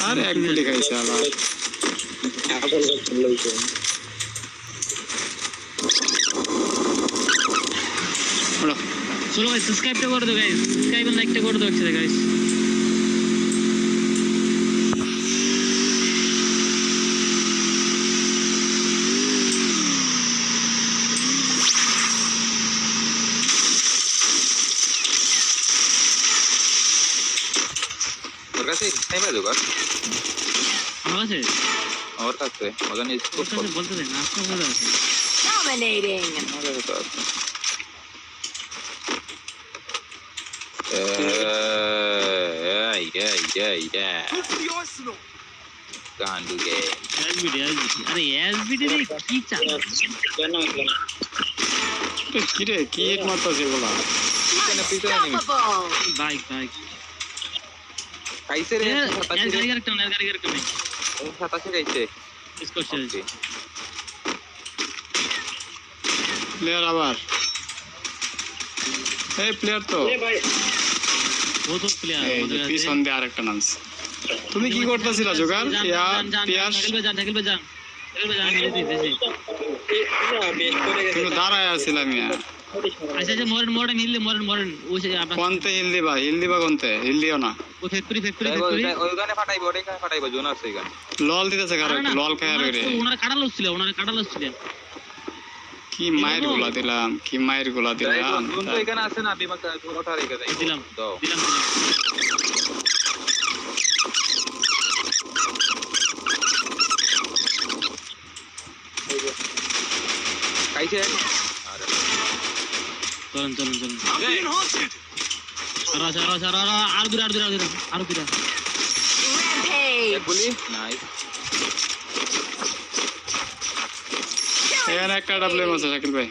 আরে এক গুলি খাইছে আবার চলো গাইস সাবস্ক্রাইবটা করে দাও গাইস সাবস্ক্রাইব আর লাইকটা করে দাও একসাথে গাইস তোর কাছে স্নাইপার জোগাড় আমার কাছে আমার কাছে মজা নিয়ে তোর কাছে বলতে দেন না আপনার কাছে আছে Dominating. আমার কাছে তো আছে গান্ডু গে এসবিডি আরে এসবিডি রে কি চাল কিরে কি এক মারতাছে এগুলা পিছনে নেমে Unstoppable. বাইক বাইক খাইছে রে গাড়ি একটা নেই সাতাশে খাইছে স্কোর শেষ প্লেয়ার আবার এই প্লেয়ার তো ও তো প্লেয়ার এই যে পিছন দিয়ে আরেকটা নামছে তুমি কি করতেছিলা জোগাড় পিয়াস ঢাকিল যান তুমি দাঁড়ায় আছিলাম ইয়া আচ্ছা আচ্ছা মরেন ও সে আপনার কোনতে হিল দিবা কোনতে হিল দিও না ও ফ্যাক্টরি ওইখানে ফাটাইবো ওইখানে ফাটাইবো জোন আছে এখানে লল দিতেছে কারো লল খায় রে ওনারা কাটা লসছিল কি মায়ের গোলা দিলাম জোন তো এখানে আছে না বিমা ওঠা রেখে যাই দিলাম দাও খাইছে আরে চলুন আর দূরে Rampage. এক গুলি নাইস এখানে একটা ডাবলেম আছে শাকিল ভাই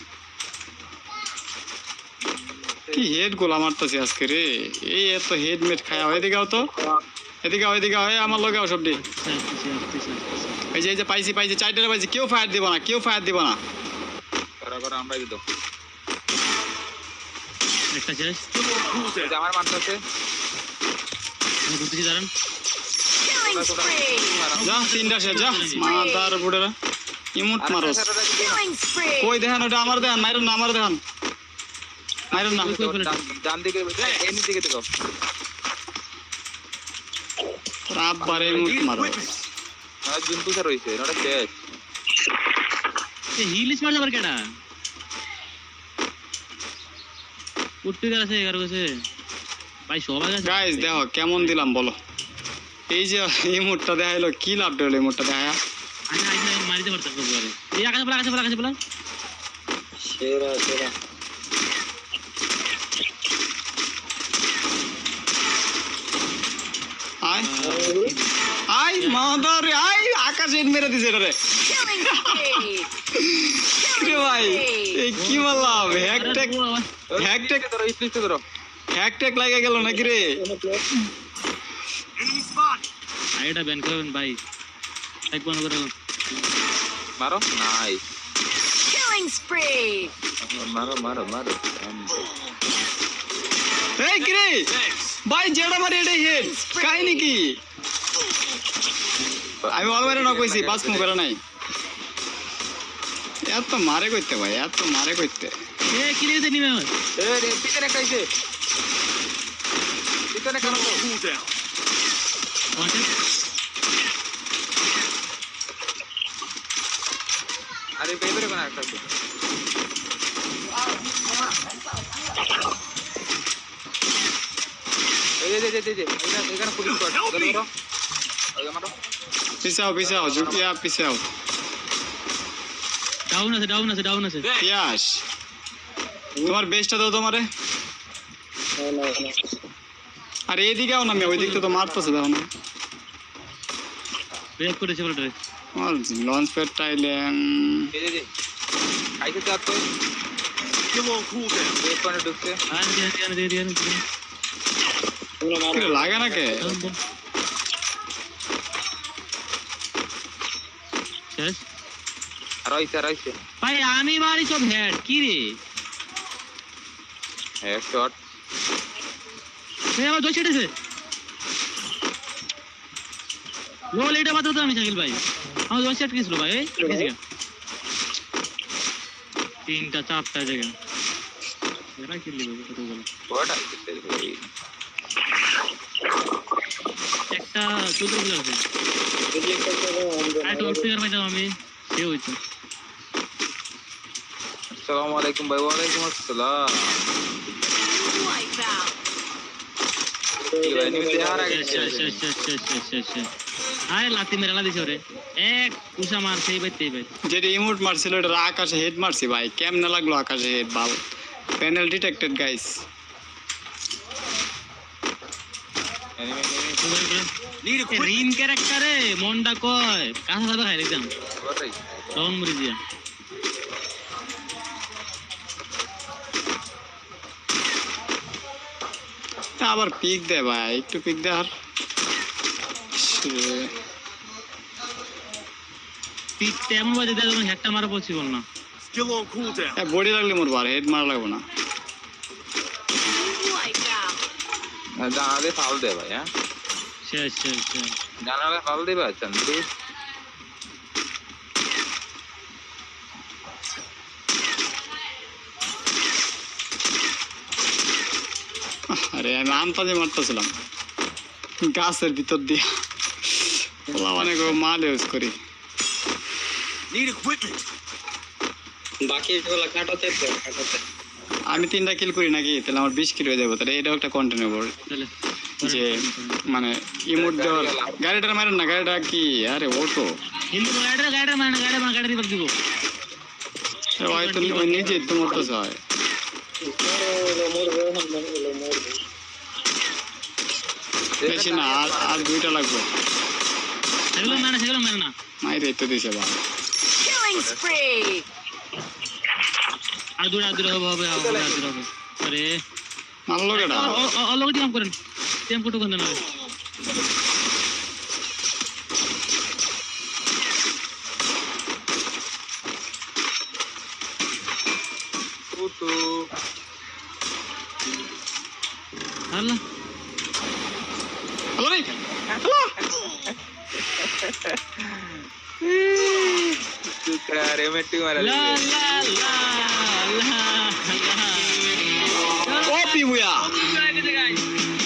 কি হেড গোলা মারতেছি আজকে রে এই এত হেডমেট খায়া এদিকে আও তো এদিকে হয় আমার লগে আও সবডি এই যে পাইছি চারটা পাইছি কেউ ফায়ার দিব না করা আমরা দিত একটা শেষ আমার মারতেছে ঘুরতেছি দাঁড়ান Killing spree. যা তিনটা শেষ যা মাদার বুড়েরা ইমোট মারস Killing spree. কই দেখেন ওটা আমার দেখেন মাইরন না ডান দিকে এমনি দিকে দেখো রাব বারে ইমোট মারো আর জুনটু স্যার হইছে নটা শেষ হিলিস মারতে পার কেডা উঠতে গেছে 11 গেছে ভাই সবাই গেছে গাইস দেখো কেমন দিলাম বলো এই যে ইমোটটা দেখাইলো কি লাভ হলো ইমোটটা দেখা আচ্ছা মারিতে পারতাম বলে এই আকাশে বলা সেরা আই মাদার আই আকাশে মেরে দিছে রে Killing spree. রে ভাই এই কি মারলাম হ্যাকট্যাক ধরো স্প্লিটে ধরো হ্যাকট্যাক লাগে গেল নাকি রে আইডা ব্যান করবেন ভাই এক বন্ধ করে দাও মারো নাইস Killing spree. মারো এই কি রে ভাই যেটা মারি এটাই হেড কাহিনী কি আমি অলরেডি না কইছি বাস মু করে নাই এত মারে কইতে ভাই এ কি রে নিমে এ রে পিছনে খাইছে পিছনে কারো আরে পেপারে কোন একটা আছে এই এখানে পুলিশ স্কোয়াড ধরো ওই মারো পিছাও ঝুঁকিয়া পিছাও ডাউন আছে পিয়াস তোমার বেস্টটা দাও তোমারে আর এইদিকে আও না আমি ওই দিকটা তো মারতেছে দাও না ব্রেক করেছে বলটা আমার লঞ্চ প্যাড টাইলেন এই খাইছে তো আপনি বেশ করে ঢুকছে লাগে না কে শেষ রইছে ভাই আমি মারি সব হেড কি রে হেডশট ভাই আমার 2 সেট আছে লোল এটা বাদ দাও আমি শাকিল ভাই আমার ওয়ান সেট কিছিল ভাই এই তিনটা চারটা জায়গা এরা কি লিবে কতগুলো বড়টা দিতে ভাই একটা 14 কিলো আছে আর তো প্লেয়ার পাইতাম আমি সে হইতো আসসালামু আলাইকুম ভাই ওয়ালাইকুম আসসালাম Wipeout. কি ভাই নিমিতে হারা শেষ আয় লাতি মেরা দিছে রে এক কুসা মারছে এই বাইতে ভাই যেটা ইমোট মারছিল এটা আকাশে হেড মারছি ভাই কেমনে লাগলো আকাশে হেড বাল প্যানেল ডিটেক্টেড গাইস রিন ক্যারেক্টারে মনটা কয় কাঁচা সাদা খাই দিতাম বড়টাই লবণ মুড়ি দিয়া আবার পিক দে ভাই একটু পিক দে আর পিকটা এমন বাজে দেয় যখন হেডটা মারা পসিবল না বডি লাগলে মরবো আর হেড মারা লাগবো না Wipeout. জানালে ফাল দে ভাই হ্যাঁ শেষ জানালে ফাল দিবে চন্দ্রি আরে আমি আমতাজে মারতেছিলাম গাছের ভিতর দিয়ে ওলা অনেক মাল ইউজ করি বাকিগুলো কাটাতে তো কাটাতে আমি 3টা কিল করি নাকি তাহলে আমার 20 কিল হয়ে যাবো তাহলে এটাও একটা কন্টেন্ট হবে তাহলে যে মানে ইমোট দেওয়ার গাড়িটা মারেন না গাড়িটা কি আরে ওটো হিন্দু গাড়ি মানে গাড়ি রিভার দিব হয়তো ওই নিজে তো মরতেছে হয় বেশি না আর 2টা লাগবে সেগুলো মানে না মাইরে তো দিছে ভাই Killing spree. আর দূরে হবে আরে মারলো কেডা অলরেডি কাম করেন টেম্পো টু কোন না কুতু আল্লাহ হ্যালো রে আরে মেট্টি মারা লা লা লা লা ও পিবুয়া